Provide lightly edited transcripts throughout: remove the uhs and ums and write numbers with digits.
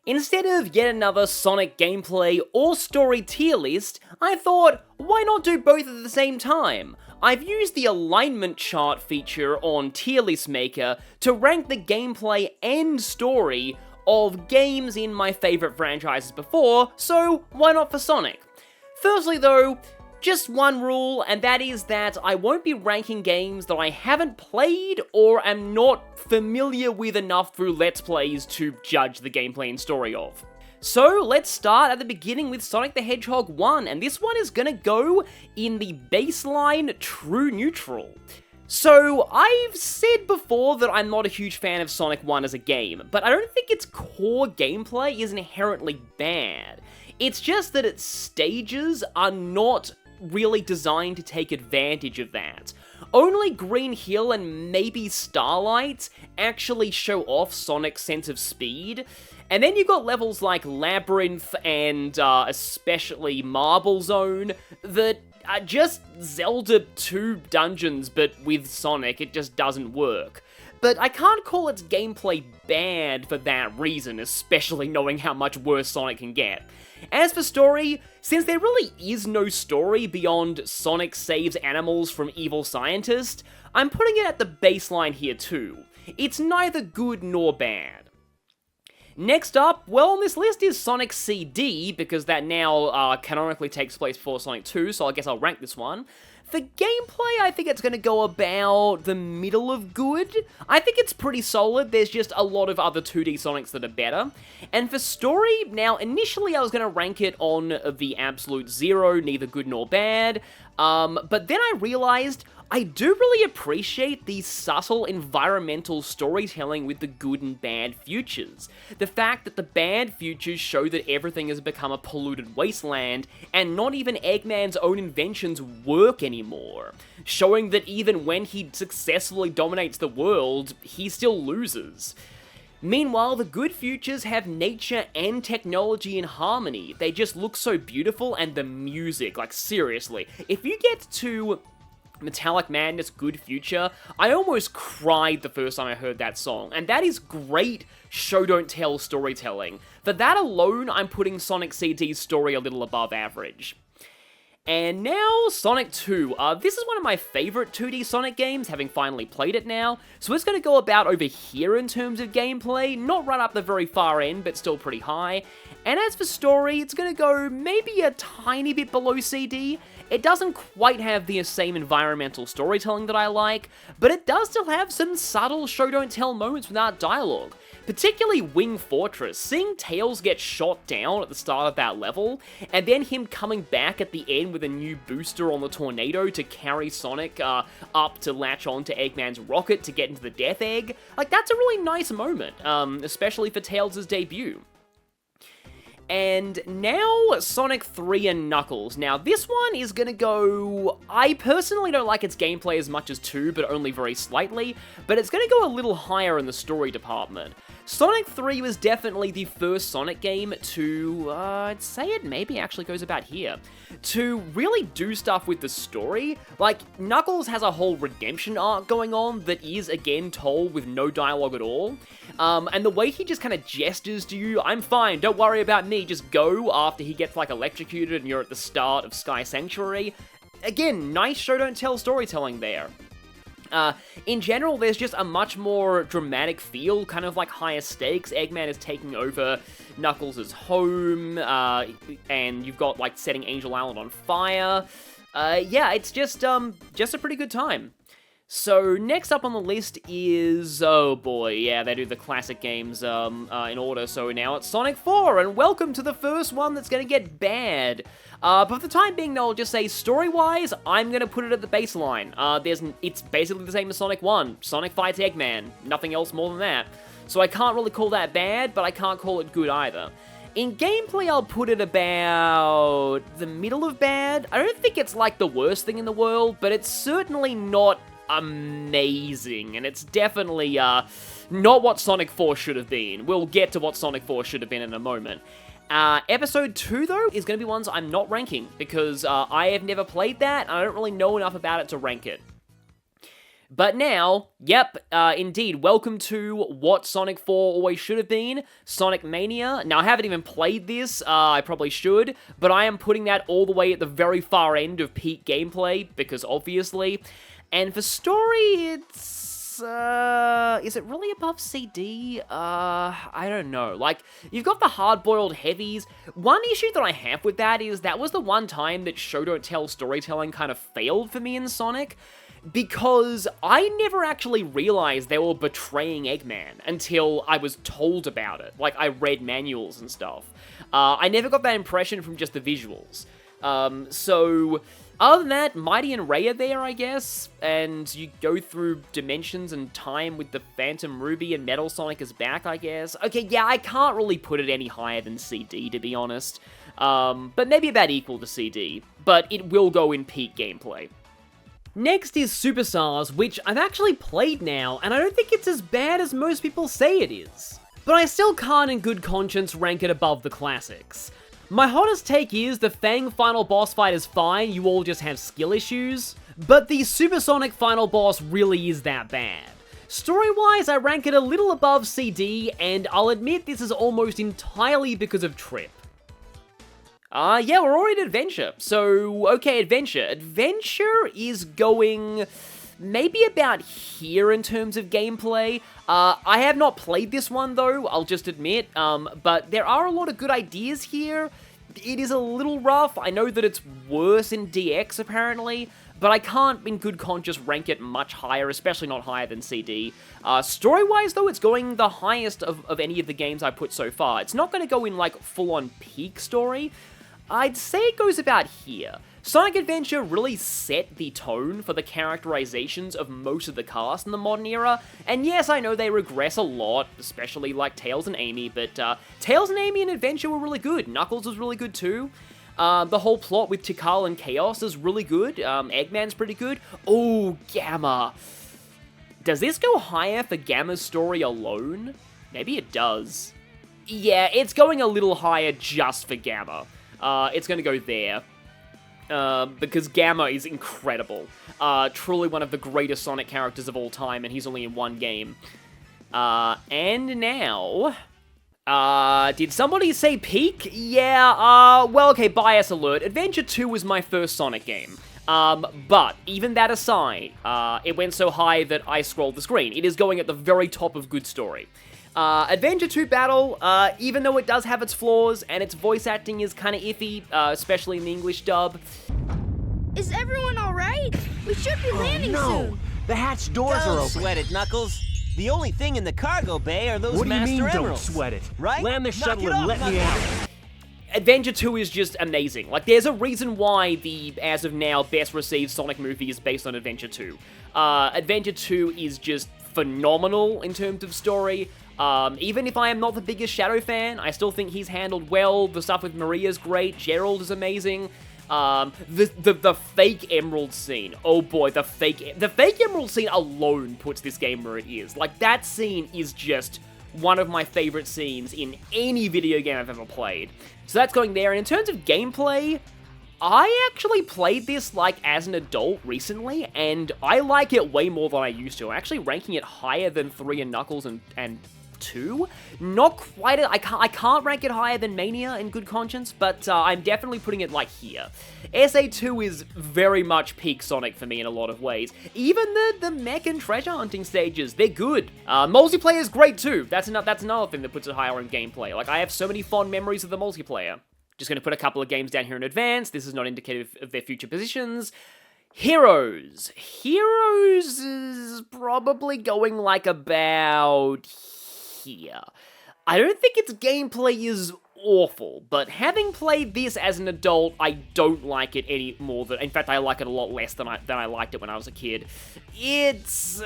Instead of yet another Sonic gameplay or story tier list, I thought, why not do both at the same time? I've used the alignment chart feature on Tier List Maker to rank the gameplay and story of games in my favourite franchises before, so why not for Sonic? Firstly though, just one rule, and that is that I won't be ranking games that I haven't played or am not familiar with enough through Let's Plays to judge the gameplay and story of. So let's start at the beginning with Sonic the Hedgehog 1, and this one is gonna go in the baseline true neutral. So, I've said before that I'm not a huge fan of Sonic 1 as a game, but I don't think its core gameplay is inherently bad. It's just that its stages are not really designed to take advantage of that. Only Green Hill and maybe Starlight actually show off Sonic's sense of speed, and then you've got levels like Labyrinth and especially Marble Zone that are just Zelda 2 dungeons, but with Sonic, it just doesn't work. But I can't call its gameplay bad for that reason, especially knowing how much worse Sonic can get. As for story, since there really is no story beyond Sonic saves animals from evil scientists, I'm putting it at the baseline here too. It's neither good nor bad. Next up, well, on this list is Sonic CD, because that now canonically takes place before Sonic 2, so I guess I'll rank this one. For gameplay, I think it's going to go about the middle of good. I think it's pretty solid, there's just a lot of other 2D Sonics that are better. And for story, now initially I was going to rank it on the absolute zero, neither good nor bad, but then I realized I do really appreciate the subtle environmental storytelling with the good and bad futures. The fact that the bad futures show that everything has become a polluted wasteland, and not even Eggman's own inventions work anymore. Showing that even when he successfully dominates the world, he still loses. Meanwhile, the good futures have nature and technology in harmony. They just look so beautiful, and the music, like seriously, if you get to Metallic Madness Good Future, I almost cried the first time I heard that song, and that is great show don't tell storytelling. For that alone, I'm putting Sonic CD's story a little above average. And now, Sonic 2. This is one of my favourite 2D Sonic games, having finally played it now, so it's going to go about over here in terms of gameplay, not right up the very far end, but still pretty high. And as for story, it's going to go maybe a tiny bit below CD. It doesn't quite have the same environmental storytelling that I like, but it does still have some subtle show-don't-tell moments without dialogue. Particularly Wing Fortress, seeing Tails get shot down at the start of that level, and then him coming back at the end with a new booster on the tornado to carry Sonic up to latch on to Eggman's rocket to get into the Death Egg, like that's a really nice moment, especially for Tails' debut. And now, Sonic 3 and Knuckles. Now, this one is gonna go... I personally don't like its gameplay as much as 2, but only very slightly, but it's gonna go a little higher in the story department. Sonic 3 was definitely the first Sonic game to, I'd say it maybe actually goes about here, to really do stuff with the story. Like, Knuckles has a whole redemption arc going on that is, again, told with no dialogue at all. And the way he just kind of gestures to you, I'm fine, don't worry about me, just go, after he gets, like, electrocuted and you're at the start of Sky Sanctuary. Again, nice show-don't-tell storytelling there. In general, there's just a much more dramatic feel, kind of like higher stakes. Eggman is taking over Knuckles' home, and you've got, like, setting Angel Island on fire. Yeah, it's just a pretty good time. So, next up on the list is, oh boy, yeah, they do the classic games in order, so now it's Sonic 4, and welcome to the first one that's gonna get bad. But for the time being, though, I'll just say, story-wise, I'm gonna put it at the baseline. It's basically the same as Sonic 1. Sonic fights Eggman, nothing else more than that. So I can't really call that bad, but I can't call it good either. In gameplay, I'll put it about the middle of bad. I don't think it's like the worst thing in the world, but it's certainly not amazing, and it's definitely not what Sonic 4 should have been. We'll get to what Sonic 4 should have been in a moment. Episode 2, though, is going to be ones I'm not ranking, because I have never played that, and I don't really know enough about it to rank it. But now, yep, indeed, welcome to what Sonic 4 always should have been, Sonic Mania. Now, I haven't even played this, I probably should, but I am putting that all the way at the very far end of peak gameplay, because obviously. And for story, it's, is it really above CD? I don't know. Like, you've got the hard-boiled heavies. One issue that I have with that is that was the one time that show-don't-tell storytelling kind of failed for me in Sonic, because I never actually realized they were betraying Eggman until I was told about it. Like, I read manuals and stuff. I never got that impression from just the visuals. So, other than that, Mighty and Ray are there, I guess, and you go through dimensions and time with the Phantom Ruby, and Metal Sonic is back, I guess. Okay, yeah, I can't really put it any higher than CD, to be honest. But maybe about equal to CD, but it will go in peak gameplay. Next is Superstars, which I've actually played now, and I don't think it's as bad as most people say it is. But I still can't in good conscience rank it above the classics. My hottest take is the Fang final boss fight is fine, you all just have skill issues, but the Supersonic final boss really is that bad. Story-wise, I rank it a little above CD, and I'll admit this is almost entirely because of Trip. Yeah, we're already at Adventure. So, okay, Adventure. Adventure is going maybe about here in terms of gameplay. I have not played this one, though, I'll just admit, but there are a lot of good ideas here. It is a little rough. I know that it's worse in DX, apparently, but I can't, in good conscience, rank it much higher, especially not higher than CD. Story-wise, though, it's going the highest of any of the games I put so far. It's not going to go in, like, full-on peak story. I'd say it goes about here. Sonic Adventure really set the tone for the characterizations of most of the cast in the modern era, and yes, I know they regress a lot, especially like Tails and Amy, but Tails and Amy in Adventure were really good. Knuckles was really good too. The whole plot with Tikal and Chaos is really good. Eggman's pretty good. Oh, Gamma. Does this go higher for Gamma's story alone? Maybe it does. Yeah, it's going a little higher just for Gamma. It's going to go there, because Gamma is incredible. Truly one of the greatest Sonic characters of all time, and he's only in one game. And now, did somebody say peak? Yeah, well, okay, bias alert. Adventure 2 was my first Sonic game. But, even that aside, it went so high that I scrolled the screen. It is going at the very top of good story. Adventure 2 Battle, even though it does have its flaws, and its voice acting is kind of iffy, especially in the English dub. Is everyone alright? We should be landing soon. The hatch doors are open. Don't sweat it, Knuckles. The only thing in the cargo bay are those Master Emeralds. What do you mean, don't sweat it? Right? Land the shuttle and let me out. Adventure 2 is just amazing. Like, there's a reason why the, as of now, best received Sonic movie is based on Adventure 2. Adventure 2 is just phenomenal in terms of story. Even if I am not the biggest Shadow fan, I still think he's handled well. The stuff with Maria's great. Gerald is amazing. The fake Emerald scene. Oh boy, the fake Emerald scene alone puts this game where it is. Like, that scene is just one of my favorite scenes in any video game I've ever played. So that's going there. And in terms of gameplay, I actually played this, like, as an adult recently, and I like it way more than I used to. I'm actually ranking it higher than 3 and Knuckles and 2. Not quite, I can't rank it higher than Mania in good conscience, but I'm definitely putting it, like, here. SA2 is very much peak Sonic for me in a lot of ways. Even the mech and treasure hunting stages, they're good. Multiplayer is great too. That's another thing that puts it higher in gameplay. Like, I have so many fond memories of the multiplayer. Just gonna put a couple of games down here in advance. This is not indicative of their future positions. Heroes. Heroes is probably going, like, about here. I don't think its gameplay is awful, but having played this as an adult, I don't like it any more than, in fact, I like it a lot less than I liked it when I was a kid. It's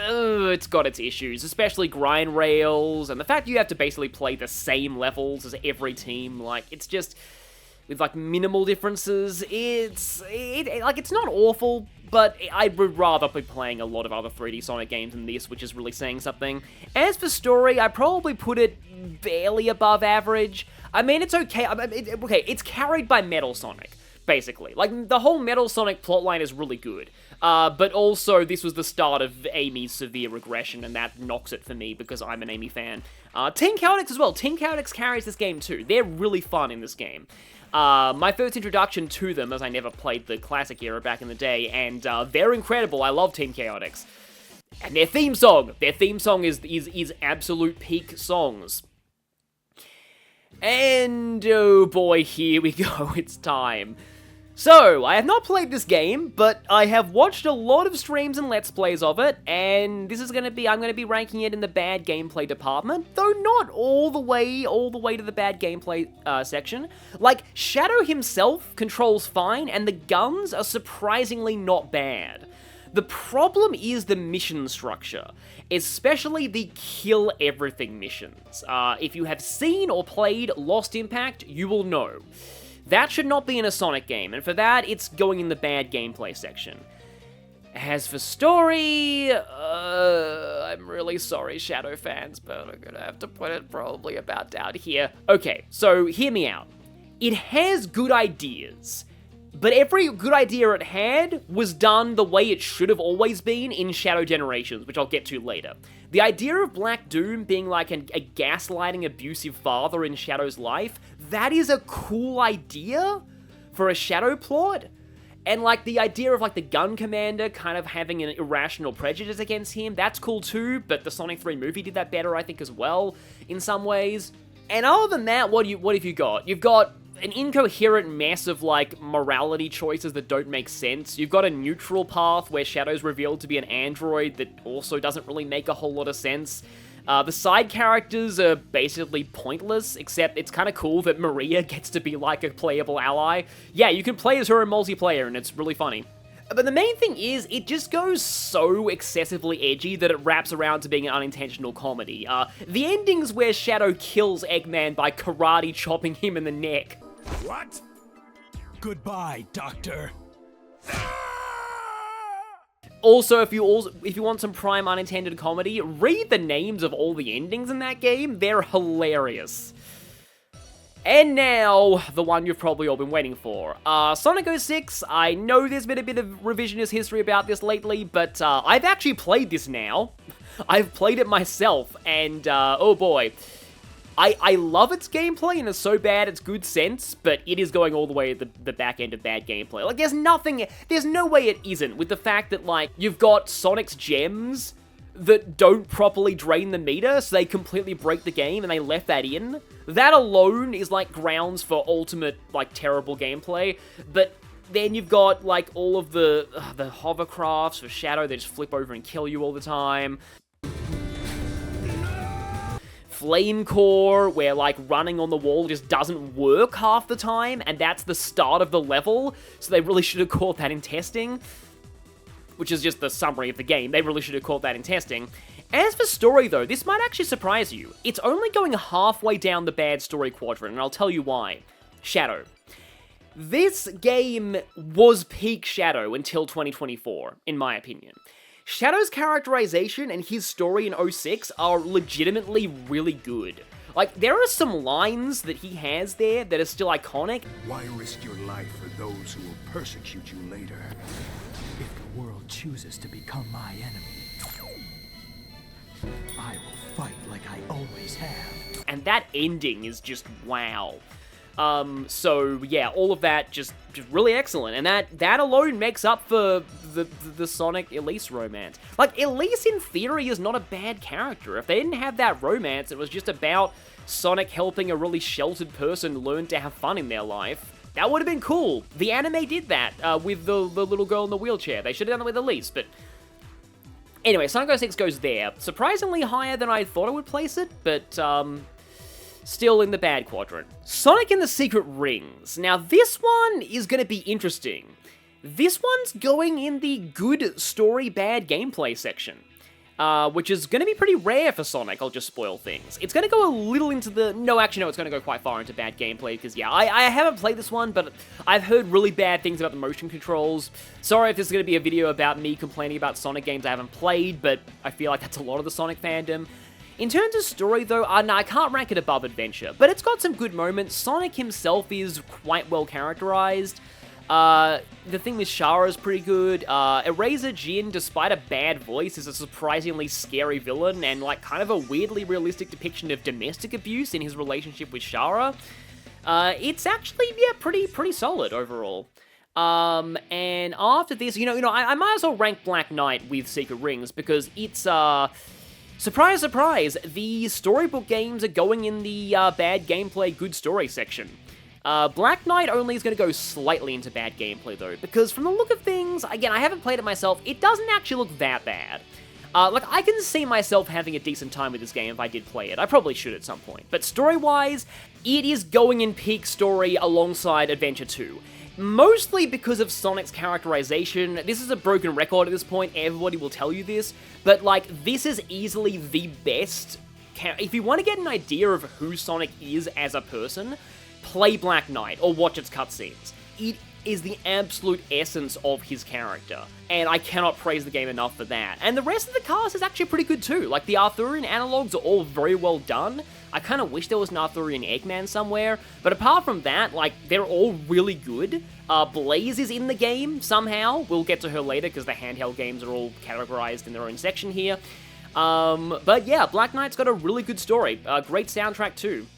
got its issues, especially grind rails, and the fact you have to basically play the same levels as every team, like, it's just, with, like, minimal differences, it's not awful, but I would rather be playing a lot of other 3D Sonic games than this, which is really saying something. As for story, I probably put it barely above average. I mean, it's okay. Okay, it's carried by Metal Sonic. basically. Like, the whole Metal Sonic plotline is really good. But also, this was the start of Amy's severe regression, and that knocks it for me because I'm an Amy fan. Team Chaotix as well. Team Chaotix carries this game too. They're really fun in this game. My first introduction to them, as I never played the classic era back in the day, and they're incredible. I love Team Chaotix. And their theme song is absolute peak songs. And, oh boy, here we go, it's time. So, I have not played this game, but I have watched a lot of streams and Let's Plays of it, and this is I'm gonna be ranking it in the bad gameplay department, though not all the way to the bad gameplay section. Like, Shadow himself controls fine, and the guns are surprisingly not bad. The problem is the mission structure, especially the kill everything missions. If you have seen or played Lost Impact, you will know. That should not be in a Sonic game, and for that, it's going in the bad gameplay section. As for story, I'm really sorry, Shadow fans, but I'm gonna have to put it probably about down here. Okay, so hear me out. It has good ideas, but every good idea it had was done the way it should have always been in Shadow Generations, which I'll get to later. The idea of Black Doom being like a gaslighting, abusive father in Shadow's life, that is a cool idea for a Shadow plot. And like the idea of like the gun commander kind of having an irrational prejudice against him, that's cool too, but the Sonic 3 movie did that better, I think, as well, in some ways. And other than that, what have you got? You've got an incoherent mess of, like, morality choices that don't make sense. You've got a neutral path where Shadow's revealed to be an android that also doesn't really make a whole lot of sense. The side characters are basically pointless, except it's kind of cool that Maria gets to be, like, a playable ally. Yeah, you can play as her in multiplayer, and it's really funny. But the main thing is, it just goes so excessively edgy that it wraps around to being an unintentional comedy. The endings where Shadow kills Eggman by karate chopping him in the neck. What? Goodbye, Doctor. Also, if you want some prime unintended comedy, read the names of all the endings in that game. They're hilarious. And now, the one you've probably all been waiting for. Sonic 06, I know there's been a bit of revisionist history about this lately, but I've actually played this now. I've played it myself, and oh boy. I love its gameplay, and it's so bad it's good sense, but it is going all the way at the back end of bad gameplay. Like, there's no way it isn't, with the fact that, like, you've got Sonic's gems that don't properly drain the meter, so they completely break the game, and they left that in. That alone is, like, grounds for ultimate, like, terrible gameplay, but then you've got, like, all of the hovercrafts for Shadow that just flip over and kill you all the time. Flame core, where, like, running on the wall just doesn't work half the time, and that's the start of the level, so they really should have caught that in testing. Which is just the summary of the game. They really should have caught that in testing. As for story, though, this might actually surprise you. It's only going halfway down the bad story quadrant, and I'll tell you why. Shadow. This game was peak Shadow until 2024, in my opinion. Shadow's characterization and his story in 06 are legitimately really good. Like, there are some lines that he has there that are still iconic. Why risk your life for those who will persecute you later? If the world chooses to become my enemy, I will fight like I always have. And that ending is just wow. So yeah, all of that just really excellent, and that alone makes up for the Sonic Elise romance. Like, Elise in theory is not a bad character. If they didn't have that romance, it was just about Sonic helping a really sheltered person learn to have fun in their life, that would have been cool. The anime did that with the little girl in the wheelchair. They should have done it with Elise, but anyway, Sonic 06 goes there. Surprisingly higher than I thought I would place it, but still in the bad quadrant. Sonic and the Secret Rings. Now, this one is going to be interesting. This one's going in the good story, bad gameplay section, which is going to be pretty rare for Sonic. I'll just spoil things. It's going to go a little into the... No, actually, no, it's going to go quite far into bad gameplay, because, yeah, I haven't played this one, but I've heard really bad things about the motion controls. Sorry if this is going to be a video about me complaining about Sonic games I haven't played, but I feel like that's a lot of the Sonic fandom. In terms of story, though, no, I can't rank it above Adventure, but it's got some good moments. Sonic himself is quite well characterized. The thing with Shara is pretty good. Eraser Jin, despite a bad voice, is a surprisingly scary villain and like kind of a weirdly realistic depiction of domestic abuse in his relationship with Shara. It's actually, yeah, pretty solid overall. And after this, I might as well rank Black Knight with Secret Rings because it's, surprise, surprise, the storybook games are going in the bad gameplay, good story section. Black Knight only is going to go slightly into bad gameplay though, because from the look of things, again, I haven't played it myself, it doesn't actually look that bad. Like, I can see myself having a decent time with this game if I did play it. I probably should at some point. But story-wise, it is going in peak story alongside Adventure 2. Mostly because of Sonic's characterization. This is a broken record at this point, everybody will tell you this, but, like, this is easily the best. If you want to get an idea of who Sonic is as a person, play Black Knight, or watch its cutscenes. It is the absolute essence of his character, and I cannot praise the game enough for that. And the rest of the cast is actually pretty good too. Like, the Arthurian analogs are all very well done. I kind of wish there was an Arthurian Eggman somewhere, but apart from that, like, they're all really good. Blaze is in the game somehow. We'll get to her later, because the handheld games are all categorized in their own section here. But yeah, Black Knight's got a really good story. Great soundtrack too.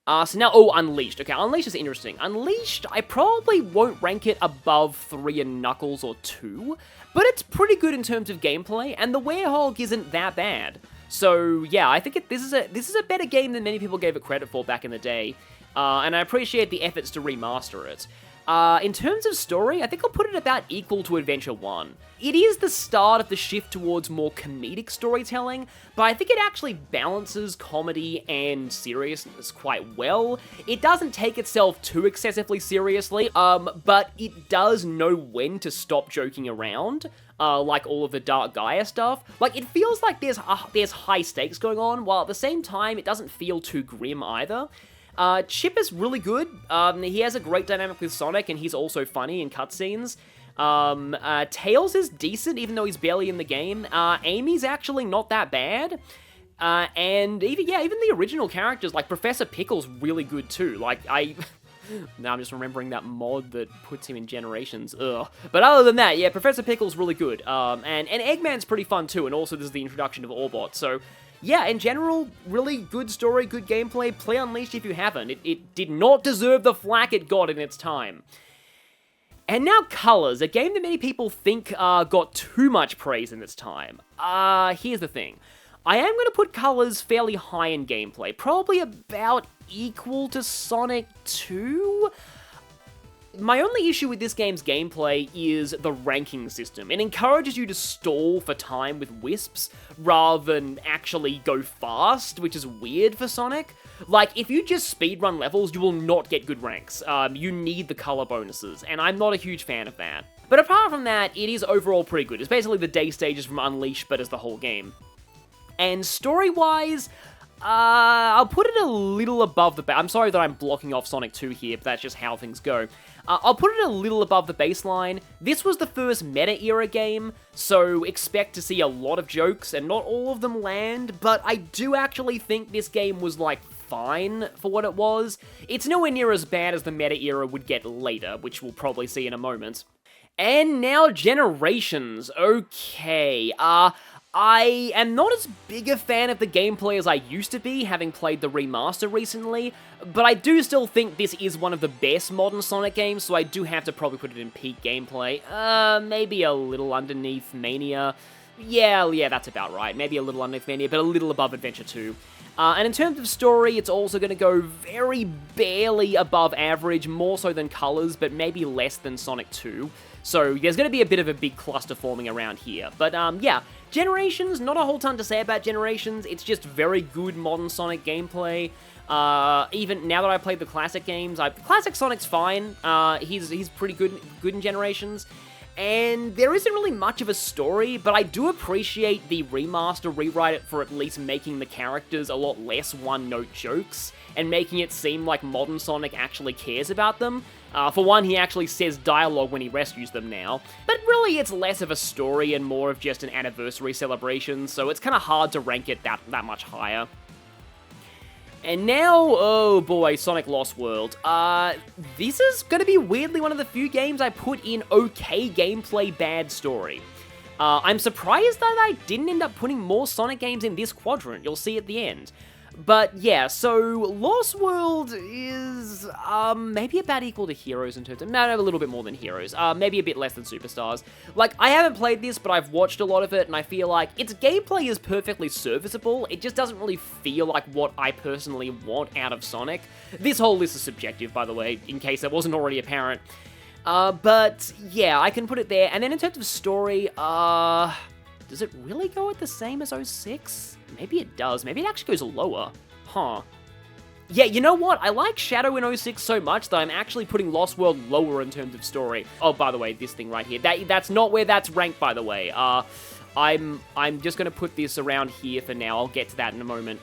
So now, Unleashed. Okay, Unleashed is interesting. Unleashed, I probably won't rank it above 3 and Knuckles or 2, but it's pretty good in terms of gameplay, and the Werehog isn't that bad. So yeah, I think this is a better game than many people gave it credit for back in the day, and I appreciate the efforts to remaster it. In terms of story, I think I'll put it about equal to Adventure 1. It is the start of the shift towards more comedic storytelling, but I think it actually balances comedy and seriousness quite well. It doesn't take itself too excessively seriously, but it does know when to stop joking around, like all of the Dark Gaia stuff. Like, it feels like there's high stakes going on, while at the same time, it doesn't feel too grim either. Chip is really good. He has a great dynamic with Sonic, and he's also funny in cutscenes. Tails is decent, even though he's barely in the game. Amy's actually not that bad. And even the original characters, like Professor Pickle's really good too. Like, now I'm just remembering that mod that puts him in Generations. Ugh. But other than that, yeah, Professor Pickle's really good. And Eggman's pretty fun too, and also there's the introduction of Orbot, so yeah, in general, really good story, good gameplay. Play Unleashed if you haven't. It did not deserve the flack it got in its time. And now Colors, a game that many people think got too much praise in its time. Here's the thing. I am going to put Colors fairly high in gameplay, probably about equal to Sonic 2. My only issue with this game's gameplay is the ranking system. It encourages you to stall for time with wisps, rather than actually go fast, which is weird for Sonic. Like, if you just speedrun levels, you will not get good ranks. You need the color bonuses, and I'm not a huge fan of that. But apart from that, it is overall pretty good. It's basically the day stages from Unleashed, but as the whole game. And story-wise, I'll put it a little above the... I'm sorry that I'm blocking off Sonic 2 here, but that's just how things go. I'll put it a little above the baseline. This was the first meta-era game, so expect to see a lot of jokes, and not all of them land, but I do actually think this game was, like, fine for what it was. It's nowhere near as bad as the meta-era would get later, which we'll probably see in a moment. And now Generations. Okay, I am not as big a fan of the gameplay as I used to be, having played the remaster recently, but I do still think this is one of the best modern Sonic games, so I do have to probably put it in peak gameplay. Maybe a little underneath Mania. Yeah, that's about right. Maybe a little underneath Mania, but a little above Adventure 2. And in terms of story, it's also going to go very barely above average, more so than Colors, but maybe less than Sonic 2. So there's going to be a bit of a big cluster forming around here. But yeah, Generations, not a whole ton to say about Generations. It's just very good modern Sonic gameplay. Even now that I've played the classic games, classic Sonic's fine. He's pretty good in Generations. And there isn't really much of a story, but I do appreciate the remaster rewrite for at least making the characters a lot less one-note jokes, and making it seem like modern Sonic actually cares about them. For one, he actually says dialogue when he rescues them now, but really it's less of a story and more of just an anniversary celebration, so it's kind of hard to rank it that much higher. And now, oh boy, Sonic Lost World. This is gonna be weirdly one of the few games I put in okay gameplay, bad story. I'm surprised that I didn't end up putting more Sonic games in this quadrant, you'll see at the end. But yeah, so Lost World is maybe about equal to Heroes in terms of, no, a little bit more than Heroes, maybe a bit less than Superstars. Like, I haven't played this, but I've watched a lot of it, and I feel like its gameplay is perfectly serviceable. It just doesn't really feel like what I personally want out of Sonic. This whole list is subjective, by the way, in case that wasn't already apparent. But yeah, I can put it there. And then in terms of story, does it really go at the same as 06? Maybe it does. Maybe it actually goes lower. Huh. Yeah, you know what? I like Shadow in 06 so much that I'm actually putting Lost World lower in terms of story. Oh, by the way, this thing right here. That's not where that's ranked, by the way. I'm just gonna put this around here for now. I'll get to that in a moment.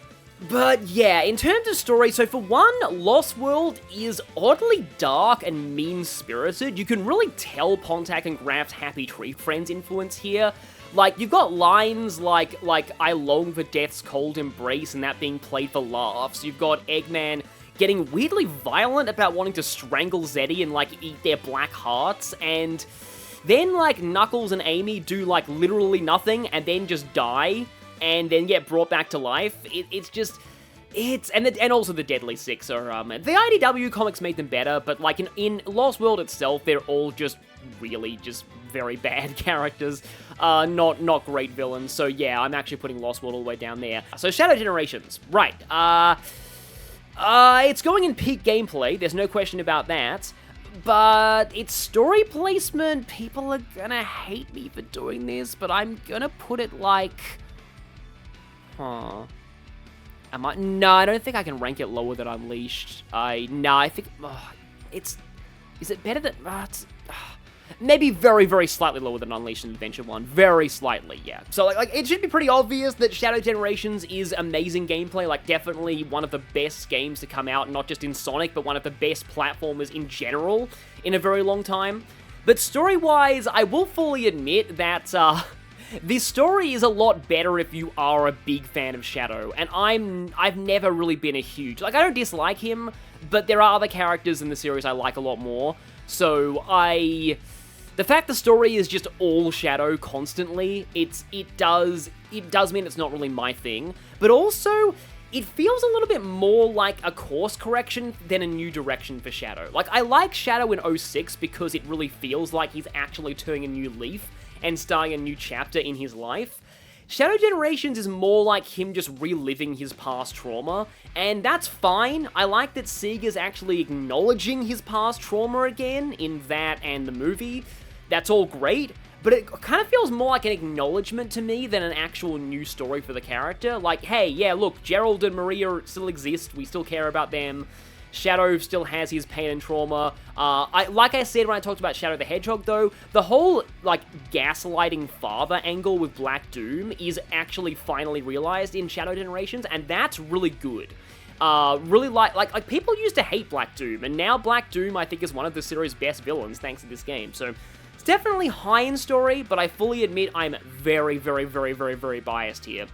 But yeah, in terms of story, so for one, Lost World is oddly dark and mean-spirited. You can really tell Pontac and Graft's Happy Tree Friends influence here. Like, you've got lines like, I long for death's cold embrace, and that being played for laughs. You've got Eggman getting weirdly violent about wanting to strangle Zeddy and, like, eat their black hearts, and then, like, Knuckles and Amy do, like, literally nothing, and then just die, and then get brought back to life. And also the Deadly Six are, the IDW comics made them better, but, like, in Lost World itself, they're all just really just very bad characters, not great villains, so yeah, I'm actually putting Lost World all the way down there. So Shadow Generations, right, it's going in peak gameplay, there's no question about that, but its story placement, people are gonna hate me for doing this, but I'm gonna put it like, no, I don't think I can rank it lower than Unleashed. I think, is it better than, maybe very, very slightly lower than Unleashed and Adventure 1. Very slightly, yeah. So, like, it should be pretty obvious that Shadow Generations is amazing gameplay, like, definitely one of the best games to come out, not just in Sonic, but one of the best platformers in general in a very long time. But story-wise, I will fully admit that, this story is a lot better if you are a big fan of Shadow, and I've never really been a huge, like, I don't dislike him, but there are other characters in the series I like a lot more, so the fact the story is just all Shadow constantly, it does mean it's not really my thing, but also, it feels a little bit more like a course correction than a new direction for Shadow. Like, I like Shadow in 06 because it really feels like he's actually turning a new leaf and starting a new chapter in his life. Shadow Generations is more like him just reliving his past trauma, and that's fine. I like that Sega's actually acknowledging his past trauma again in that and the movie. That's all great, but it kind of feels more like an acknowledgement to me than an actual new story for the character. Like, hey, yeah, look, Gerald and Maria still exist, we still care about them. Shadow still has his pain and trauma. Like I said when I talked about Shadow the Hedgehog, though, the whole, like, gaslighting father angle with Black Doom is actually finally realized in Shadow Generations, and that's really good. Really like people used to hate Black Doom, and now Black Doom, I think, is one of the series' best villains, thanks to this game, so it's definitely high in story, but I fully admit I'm very, very, very, very, very biased here.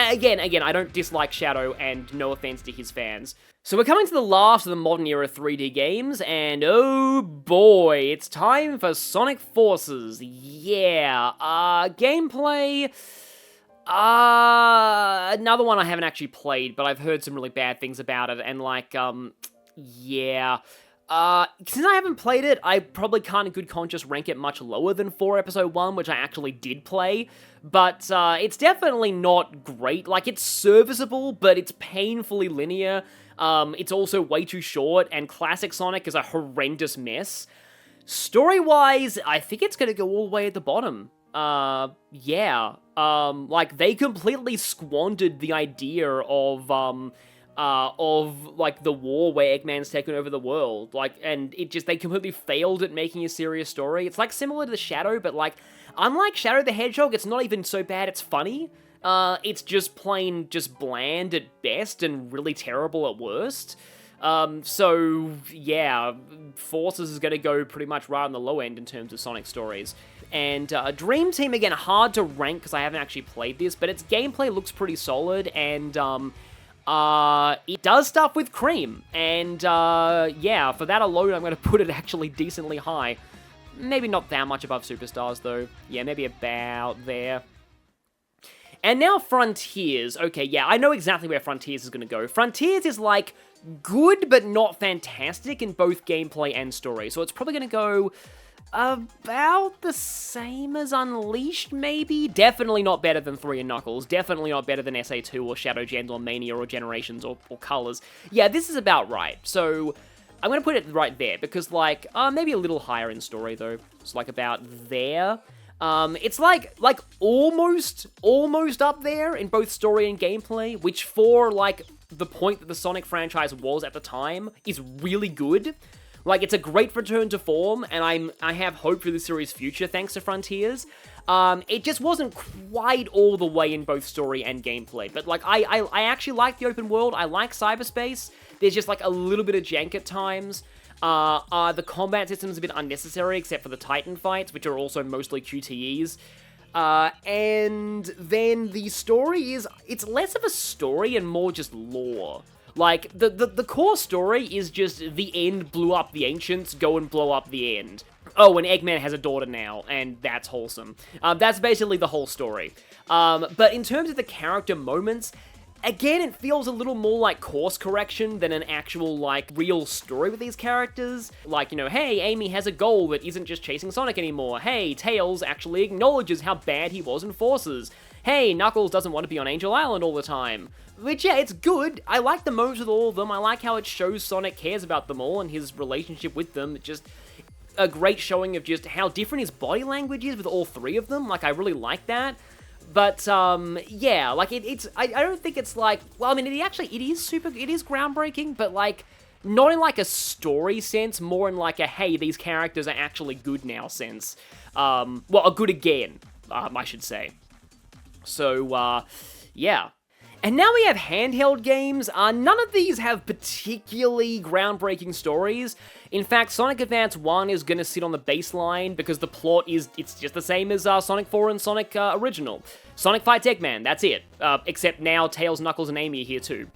Again, I don't dislike Shadow, and no offense to his fans. So we're coming to the last of the modern era 3D games, and oh boy, it's time for Sonic Forces. Yeah, gameplay, another one I haven't actually played, but I've heard some really bad things about it, and like, yeah. Since I haven't played it, I probably can't in good conscience rank it much lower than 4 Episode 1, which I actually did play, but it's definitely not great. Like, it's serviceable, but it's painfully linear. It's also way too short, and Classic Sonic is a horrendous mess. Story-wise, I think it's gonna go all the way at the bottom. Yeah. Like, they completely squandered the idea of like, the war where Eggman's taken over the world, like, and they completely failed at making a serious story. It's, like, similar to the Shadow, but, like, unlike Shadow the Hedgehog, it's not even so bad it's funny. It's just plain, just bland at best and really terrible at worst. So, yeah, Forces is gonna go pretty much right on the low end in terms of Sonic stories. And Dream Team, again, hard to rank because I haven't actually played this, but its gameplay looks pretty solid, and it does stuff with Cream, and yeah, for that alone, I'm going to put it actually decently high. Maybe not that much above Superstars, though. Yeah, maybe about there. And now Frontiers. Okay, yeah, I know exactly where Frontiers is going to go. Frontiers is, like, good but not fantastic in both gameplay and story, so it's probably going to go about the same as Unleashed, maybe? Definitely not better than 3 and Knuckles. Definitely not better than SA2 or Shadow Gens or Mania or Generations or Colors. Yeah, this is about right. So I'm going to put it right there because, like, maybe a little higher in story, though. It's, like, about there. It's, like almost up there in both story and gameplay, which for, like, the point that the Sonic franchise was at the time is really good. Like, it's a great return to form, and I have hope for the series' future thanks to Frontiers. It just wasn't quite all the way in both story and gameplay, but, like, I actually like the open world, I like cyberspace. There's just, like, a little bit of jank at times. The combat system's a bit unnecessary, except for the Titan fights, which are also mostly QTEs. And then the story it's less of a story and more just lore. Like, the core story is just the end blew up the ancients, go and blow up the end. Oh, and Eggman has a daughter now, and that's wholesome. That's basically the whole story. But in terms of the character moments, again, it feels a little more like course correction than an actual, like, real story with these characters. Like, you know, hey, Amy has a goal that isn't just chasing Sonic anymore. Hey, Tails actually acknowledges how bad he was in Forces. Hey, Knuckles doesn't want to be on Angel Island all the time. Which, yeah, it's good. I like the moments with all of them. I like how it shows Sonic cares about them all and his relationship with them. It's just a great showing of just how different his body language is with all 3 of them. Like, I really like that. But, yeah, like, I don't think it's like, well, I mean, it is groundbreaking, but, like, not in, like, a story sense, more in, like, a, hey, these characters are actually good now sense. Well, are good again, I should say. So, yeah. And now we have handheld games. None of these have particularly groundbreaking stories. In fact, Sonic Advance 1 is going to sit on the baseline because the plot it's just the same as Sonic 4 and Sonic Original. Sonic fights Eggman, that's it. Except now Tails, Knuckles, and Amy are here too.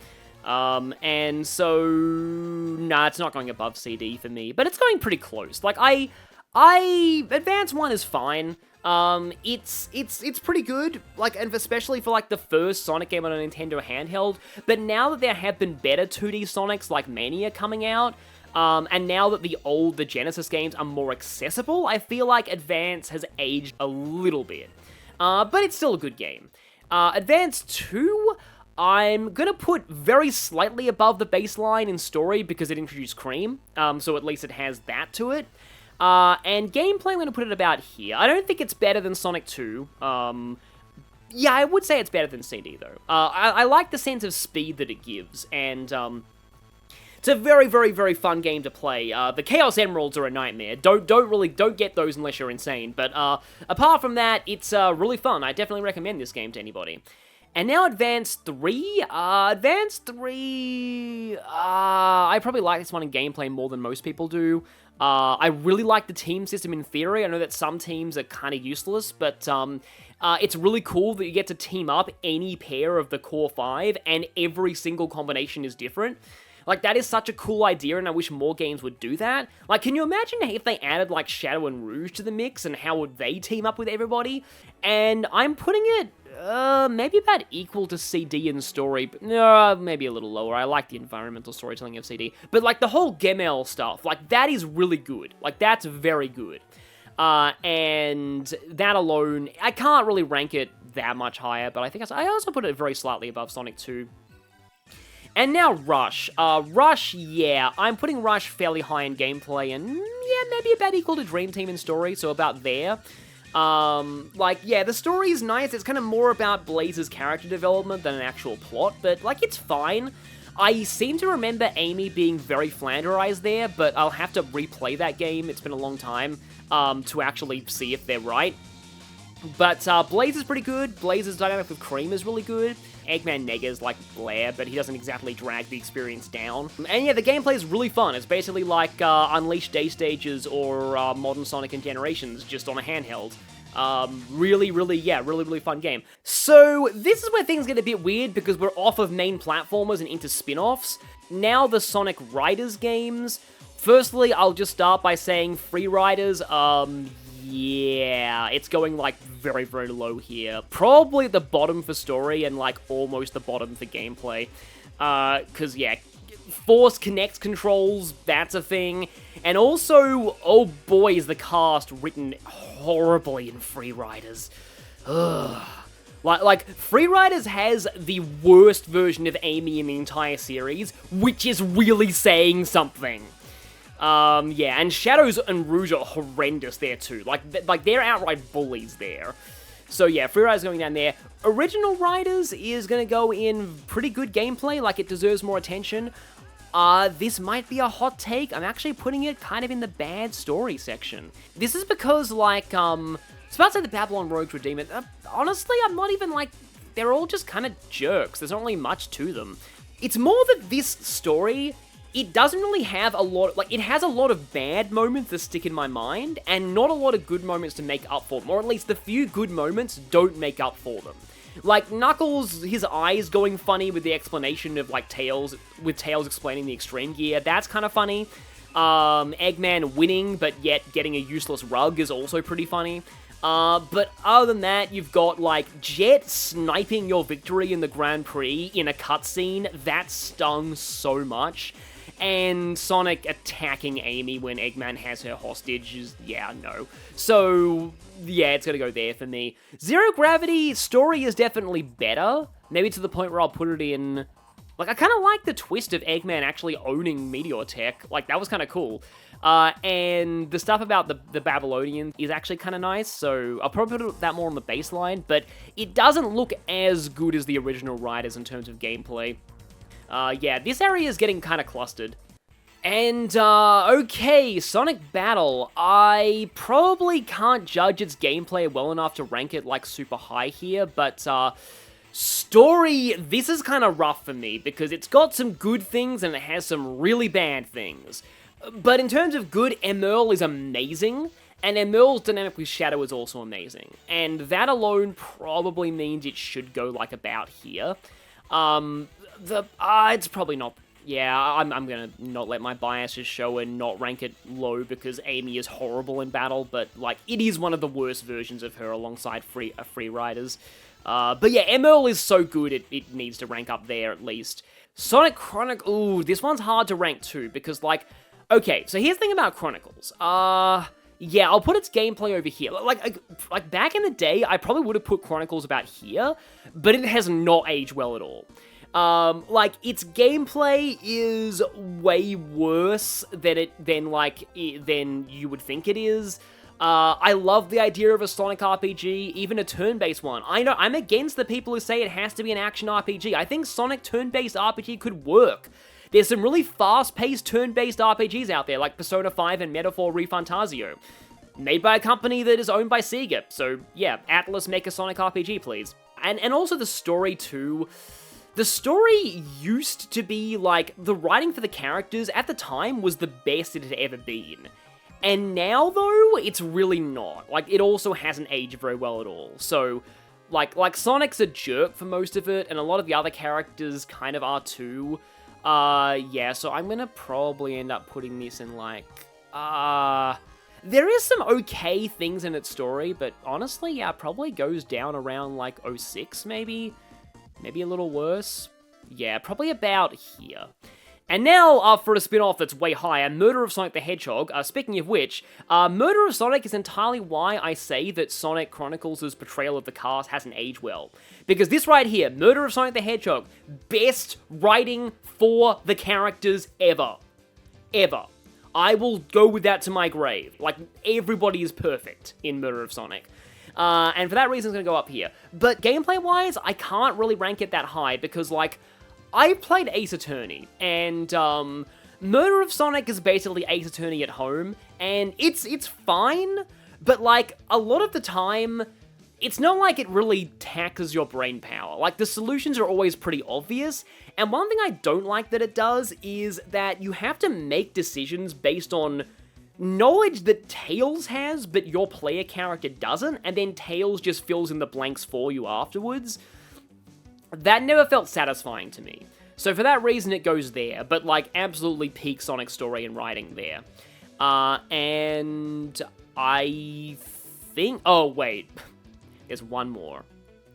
And so, nah, it's not going above CD for me, but it's going pretty close. Like, Advance 1 is fine. It's pretty good, like, and especially for, like, the first Sonic game on a Nintendo handheld, but now that there have been better 2D Sonics like Mania coming out, and now that the Genesis games are more accessible, I feel like Advance has aged a little bit. But it's still a good game. Advance 2, I'm gonna put very slightly above the baseline in story because it introduced Cream, so at least it has that to it. And gameplay, I'm going to put it about here. I don't think it's better than Sonic 2. Yeah, I would say it's better than CD, though. I like the sense of speed that it gives, and it's a very, very, very fun game to play. The Chaos Emeralds are a nightmare. Don't get those unless you're insane. But apart from that, it's really fun. I definitely recommend this game to anybody. And now Advance 3. Advance 3... I probably like this one in gameplay more than most people do. I really like the team system in theory. I know that some teams are kind of useless, but it's really cool that you get to team up any pair of the core 5, and every single combination is different. Like, that is such a cool idea, and I wish more games would do that. Like, can you imagine if they added, like, Shadow and Rouge to the mix, and how would they team up with everybody? And I'm putting it, maybe about equal to CD in story, but no, maybe a little lower. I like the environmental storytelling of CD. But, like, the whole Gemel stuff, like, that is really good. Like, that's very good. And that alone, I can't really rank it that much higher, but I think I also put it very slightly above Sonic 2. And now Rush. Rush, yeah, I'm putting Rush fairly high in gameplay, and yeah, maybe about equal to Dream Team in story, so about there. Like, yeah, the story is nice. It's kind of more about Blaze's character development than an actual plot, but, like, it's fine. I seem to remember Amy being very Flanderized there, but I'll have to replay that game. It's been a long time, to actually see if they're right. But, Blaze is pretty good. Blaze's dynamic with Cream is really good. Eggman Nega's like Blair, but he doesn't exactly drag the experience down. And yeah, the gameplay is really fun. It's basically like Unleashed Day Stages or Modern Sonic and Generations, just on a handheld. Really fun game. So, this is where things get a bit weird, because we're off of main platformers and into spin-offs. Now the Sonic Riders games. Firstly, I'll just start by saying Free Riders, yeah, it's going, like, very, very low here. Probably the bottom for story and, like, almost the bottom for gameplay. Because, yeah, Force Connect controls, that's a thing. And also, oh boy, is the cast written horribly in Free Riders. Ugh. Like, Free Riders has the worst version of Amy in the entire series, which is really saying something. Yeah, and Shadows and Rouge are horrendous there too. Like they're outright bullies there. So yeah, Free Riders going down there. Original Riders is gonna go in pretty good gameplay, like it deserves more attention. This might be a hot take. I'm actually putting it kind of in the bad story section. This is because, like, I was about to say the Babylon Rogues Redeemer. Honestly, I'm not even, like, they're all just kind of jerks. There's not really much to them. It's more that this story, it doesn't really have a lot, like, it has a lot of bad moments that stick in my mind, and not a lot of good moments to make up for them, or at least the few good moments don't make up for them. Like, Knuckles, his eyes going funny with the explanation of, like, Tails, with Tails explaining the extreme gear, that's kind of funny. Eggman winning, but yet getting a useless rug is also pretty funny. But other than that, you've got, like, Jet sniping your victory in the Grand Prix in a cutscene. That stung so much. And Sonic attacking Amy when Eggman has her hostage is, yeah, no. So, yeah, it's gonna go there for me. Zero Gravity story is definitely better. Maybe to the point where I'll put it in... Like, I kind of like the twist of Eggman actually owning Meteor Tech. Like, that was kind of cool. And the stuff about the Babylonians is actually kind of nice, so I'll probably put that more on the baseline, but it doesn't look as good as the original Riders in terms of gameplay. Yeah, this area is getting kind of clustered. And, okay, Sonic Battle. I probably can't judge its gameplay well enough to rank it, like, super high here, but, story, this is kind of rough for me, because it's got some good things and it has some really bad things. But in terms of good, Emerl is amazing, and Emerl's dynamic with Shadow is also amazing. And that alone probably means it should go, like, about here. It's probably not... Yeah, I'm gonna not let my biases show and not rank it low because Amy is horrible in battle, but, like, it is one of the worst versions of her alongside Free Riders. But yeah, Emerl is so good, it needs to rank up there at least. Sonic Chronicles... Ooh, this one's hard to rank too, because, like... Okay, so here's the thing about Chronicles. Yeah, I'll put its gameplay over here. Like back in the day, I probably would have put Chronicles about here, but it has not aged well at all. Like, its gameplay is way worse than you would think it is. I love the idea of a Sonic RPG, even a turn-based one. I know, I'm against the people who say it has to be an action RPG. I think Sonic turn-based RPG could work. There's some really fast-paced turn-based RPGs out there, like Persona 5 and Metaphor ReFantazio, made by a company that is owned by Sega. So, yeah, Atlas, make a Sonic RPG, please. And also the story, too. The story used to be, like, the writing for the characters at the time was the best it had ever been. And now, though, it's really not. Like, it also hasn't aged very well at all. So, like Sonic's a jerk for most of it, and a lot of the other characters kind of are too. Yeah, so I'm gonna probably end up putting this in, like, there is some okay things in its story, but honestly, yeah, probably goes down around, like, 06, maybe? Maybe a little worse? Yeah, probably about here. And now, for a spin-off that's way higher, Murder of Sonic the Hedgehog. Speaking of which, Murder of Sonic is entirely why I say that Sonic Chronicles' portrayal of the cast hasn't aged well. Because this right here, Murder of Sonic the Hedgehog, best writing for the characters ever. Ever. I will go with that to my grave. Like, everybody is perfect in Murder of Sonic. And for that reason, it's going to go up here. But gameplay-wise, I can't really rank it that high because, like, I played Ace Attorney, and Murder of Sonic is basically Ace Attorney at home, and it's fine, but, like, a lot of the time, it's not like it really taxes your brain power. Like, the solutions are always pretty obvious, and one thing I don't like that it does is that you have to make decisions based on knowledge that Tails has, but your player character doesn't, and then Tails just fills in the blanks for you afterwards, that never felt satisfying to me. So for that reason, it goes there, but like absolutely peak Sonic story and writing there. And I think, oh wait, there's one more.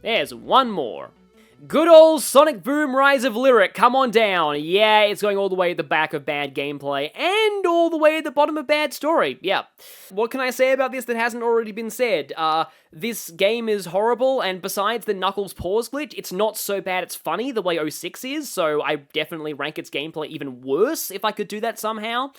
There's one more. Good old Sonic Boom Rise of Lyric, come on down. Yeah, it's going all the way at the back of bad gameplay, and all the way at the bottom of bad story. Yeah. What can I say about this that hasn't already been said? This game is horrible, and besides the Knuckles pause glitch, it's not so bad it's funny the way 06 is, so I definitely rank its gameplay even worse if I could do that somehow.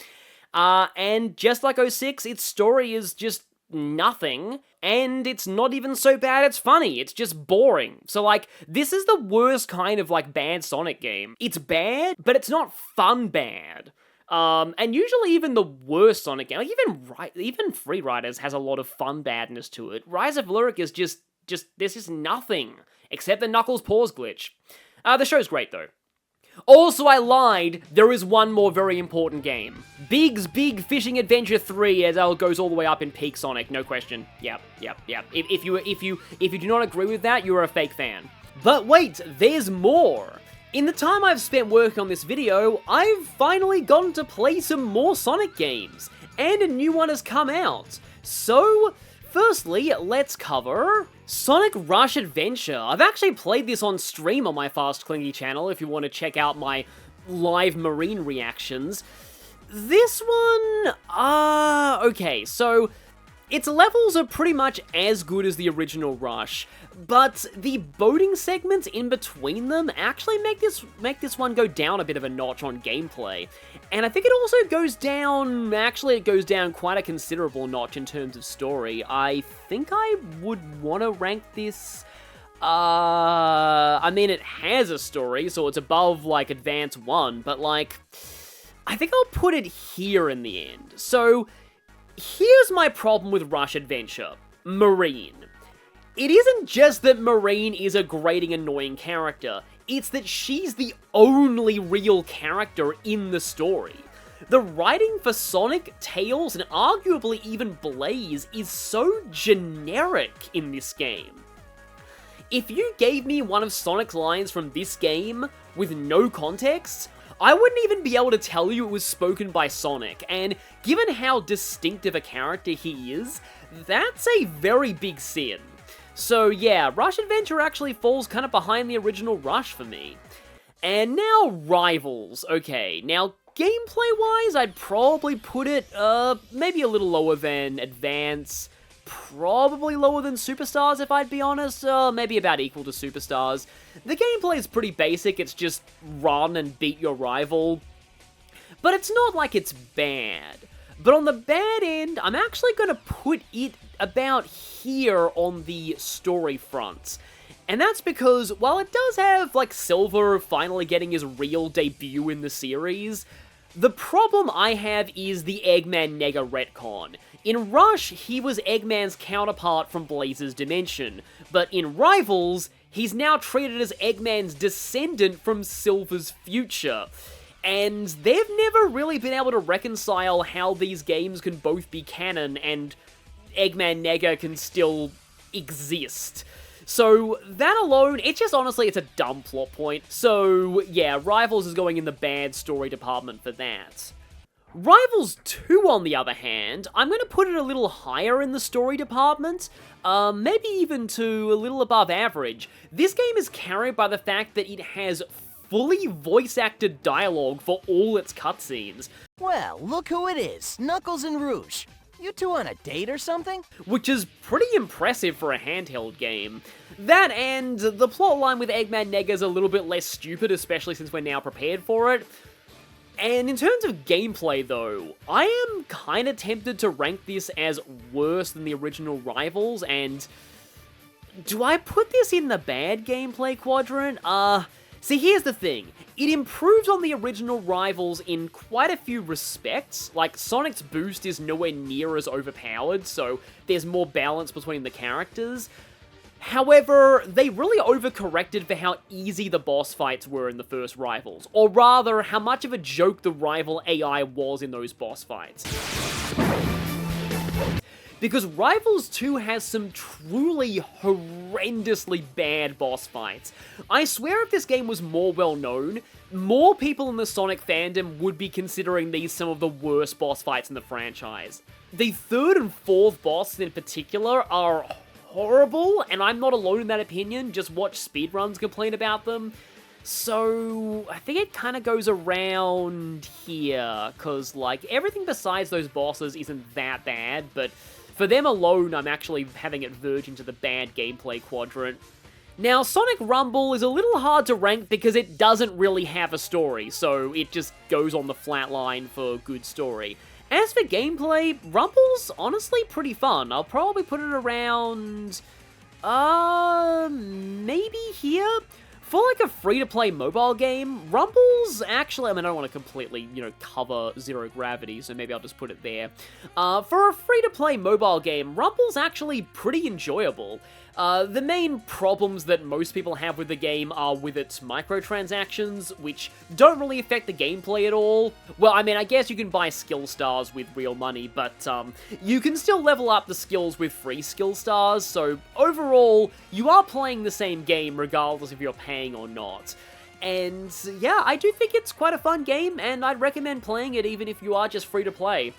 And just like 06, its story is just nothing, and it's not even so bad it's funny, it's just boring. So like, this is the worst kind of like bad Sonic game. It's bad, but it's not fun bad. And usually even the worst Sonic game, like even Free Riders has a lot of fun badness to it. Rise of Lyric is just there's just nothing, except the Knuckles pause glitch. The show's great though. Also, I lied, there is one more very important game. Big's Big Fishing Adventure 3, as it goes all the way up in peak Sonic, no question. Yep. If you do not agree with that, you're a fake fan. But wait, there's more. In the time I've spent working on this video, I've finally gotten to play some more Sonic games, and a new one has come out. So, firstly, let's cover Sonic Rush Adventure. I've actually played this on stream on my Fast Clingy channel if you want to check out my live marine reactions. This one, okay, so its levels are pretty much as good as the original Rush, but the boating segments in between them actually make this one go down a bit of a notch on gameplay. And I think it also goes down, it goes down quite a considerable notch in terms of story. I think I would want to rank this, I mean, it has a story, so it's above, like, Advance 1, but, like, I think I'll put it here in the end. So, here's my problem with Rush Adventure. Marine. It isn't just that Marine is a grating, annoying character, it's that she's the only real character in the story. The writing for Sonic, Tails, and arguably even Blaze is so generic in this game. If you gave me one of Sonic's lines from this game with no context, I wouldn't even be able to tell you it was spoken by Sonic, and given how distinctive a character he is, that's a very big sin. So yeah, Rush Adventure actually falls kind of behind the original Rush for me. And now Rivals. Okay, now gameplay-wise, I'd probably put it, maybe a little lower than Advance, probably lower than Superstars if I'd be honest, maybe about equal to Superstars. The gameplay is pretty basic, it's just run and beat your rival, but it's not like it's bad. But on the bad end, I'm actually going to put it about here on the story front. And that's because, while it does have, like, Silver finally getting his real debut in the series, the problem I have is the Eggman Nega retcon. In Rush, he was Eggman's counterpart from Blaze's dimension, but in Rivals, he's now treated as Eggman's descendant from Silver's future. And they've never really been able to reconcile how these games can both be canon and Eggman Nega can still exist. So that alone, it's just honestly, it's a dumb plot point. So yeah, Rivals is going in the bad story department for that. Rivals 2, on the other hand, I'm going to put it a little higher in the story department, maybe even to a little above average. This game is carried by the fact that it has fully voice-acted dialogue for all its cutscenes. Well, look who it is, Knuckles and Rouge. You two on a date or something? Which is pretty impressive for a handheld game. That and the plotline with Eggman Nega is a little bit less stupid, especially since we're now prepared for it. And in terms of gameplay though, I am kinda tempted to rank this as worse than the original Rivals, and do I put this in the bad gameplay quadrant? See, here's the thing. It improves on the original Rivals in quite a few respects. Like, Sonic's boost is nowhere near as overpowered, so there's more balance between the characters. However, they really overcorrected for how easy the boss fights were in the first Rivals, or rather, how much of a joke the rival AI was in those boss fights. Because Rivals 2 has some truly horrendously bad boss fights. I swear if this game was more well known, more people in the Sonic fandom would be considering these some of the worst boss fights in the franchise. The third and fourth bosses in particular are horrible, and I'm not alone in that opinion, just watch speedruns complain about them. So, I think it kind of goes around here, because, like, everything besides those bosses isn't that bad, but for them alone, I'm actually having it verge into the bad gameplay quadrant. Now, Sonic Rumble is a little hard to rank because it doesn't really have a story, so it just goes on the flat line for good story. As for gameplay, Rumble's honestly pretty fun. I'll probably put it around, maybe here? For like a free-to-play mobile game, Rumble's actually, I mean, I don't want to completely, cover Zero Gravity, so maybe I'll just put it there. For a free-to-play mobile game, Rumble's actually pretty enjoyable. The main problems that most people have with the game are with its microtransactions, which don't really affect the gameplay at all. Well, I mean, I guess you can buy skill stars with real money, but you can still level up the skills with free skill stars, so overall, you are playing the same game regardless if you're paying or not. And yeah, I do think it's quite a fun game, and I'd recommend playing it even if you are just free to play.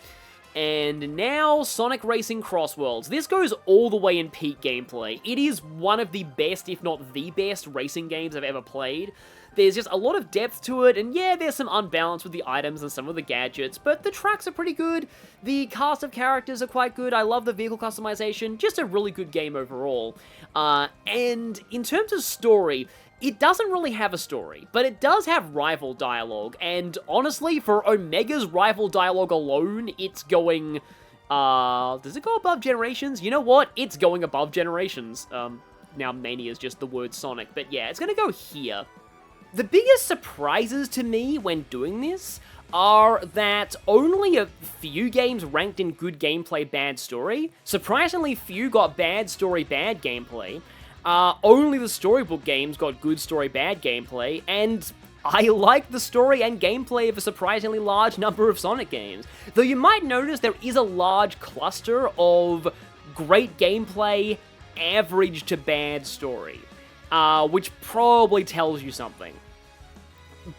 And now, Sonic Racing CrossWorlds. This goes all the way in peak gameplay. It is one of the best, if not the best, racing games I've ever played. There's just a lot of depth to it, and yeah, there's some unbalance with the items and some of the gadgets, but the tracks are pretty good, the cast of characters are quite good, I love the vehicle customization, just a really good game overall. And in terms of story, it doesn't really have a story, but it does have rival dialogue, and honestly, for Omega's rival dialogue alone, it's going, does it go above Generations? You know what? It's going above Generations. Now Mania is just the word Sonic, but yeah, it's gonna go here. The biggest surprises to me when doing this are that only a few games ranked in good gameplay, bad story. Surprisingly few got bad story, bad gameplay. Only the storybook games got good story, bad gameplay, and I like the story and gameplay of a surprisingly large number of Sonic games. Though you might notice there is a large cluster of great gameplay, average to bad story, which probably tells you something.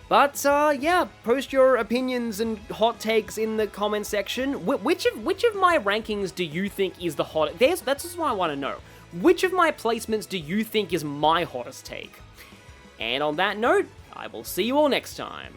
But, yeah, post your opinions and hot takes in the comment section. Which of my rankings do you think is the hottest? That's just what I want to know. Which of my placements do you think is my hottest take? And on that note, I will see you all next time.